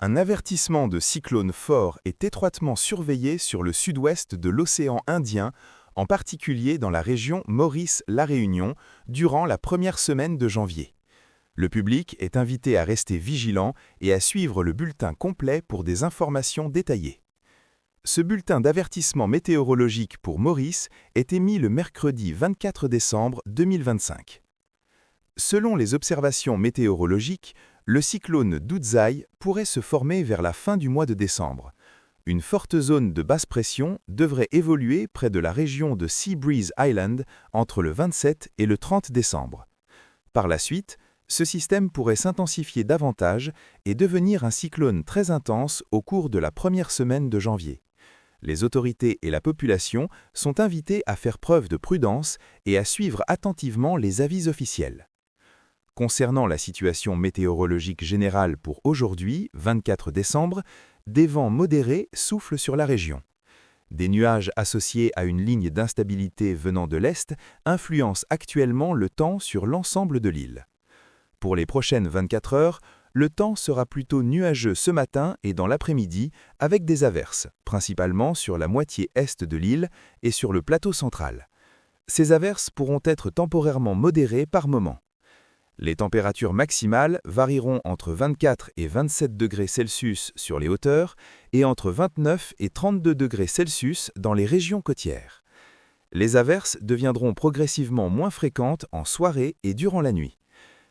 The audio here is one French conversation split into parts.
Un avertissement de cyclone fort est étroitement surveillé sur le sud-ouest de l'océan Indien, en particulier dans la région Maurice-La Réunion, durant la première semaine de janvier. Le public est invité à rester vigilant et à suivre le bulletin complet pour des informations détaillées. Ce bulletin d'avertissement météorologique pour Maurice est émis le mercredi 24 décembre 2025. Selon les observations météorologiques, le cyclone Doudzai pourrait se former vers la fin du mois de décembre. Une forte zone de basse pression devrait évoluer près de la région de Seabreeze Island entre le 27 et le 30 décembre. Par la suite, ce système pourrait s'intensifier davantage et devenir un cyclone très intense au cours de la première semaine de janvier. Les autorités et la population sont invités à faire preuve de prudence et à suivre attentivement les avis officiels. Concernant la situation météorologique générale pour aujourd'hui, 24 décembre, des vents modérés soufflent sur la région. Des nuages associés à une ligne d'instabilité venant de l'est influencent actuellement le temps sur l'ensemble de l'île. Pour les prochaines 24 heures, le temps sera plutôt nuageux ce matin et dans l'après-midi, avec des averses, principalement sur la moitié est de l'île et sur le plateau central. Ces averses pourront être temporairement modérées par moments. Les températures maximales varieront entre 24 et 27 degrés Celsius sur les hauteurs et entre 29 et 32 degrés Celsius dans les régions côtières. Les averses deviendront progressivement moins fréquentes en soirée et durant la nuit.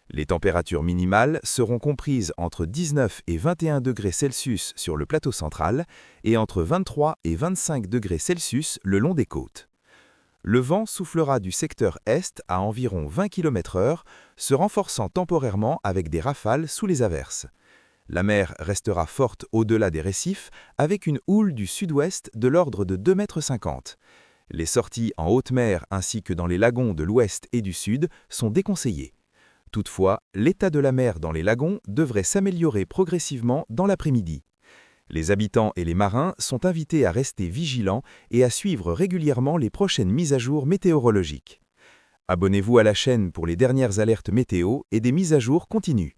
Les températures minimales seront comprises entre 19 et 21 degrés Celsius sur le plateau central et entre 23 et 25 degrés Celsius le long des côtes. Le vent soufflera du secteur est à environ 20 km/h, se renforçant temporairement avec des rafales sous les averses. La mer restera forte au-delà des récifs, avec une houle du sud-ouest de l'ordre de 2,50 m. Les sorties en haute mer ainsi que dans les lagons de l'ouest et du sud sont déconseillées. Toutefois, l'état de la mer dans les lagons devrait s'améliorer progressivement dans l'après-midi. Les habitants et les marins sont invités à rester vigilants et à suivre régulièrement les prochaines mises à jour météorologiques. Abonnez-vous à la chaîne pour les dernières alertes météo et des mises à jour continues.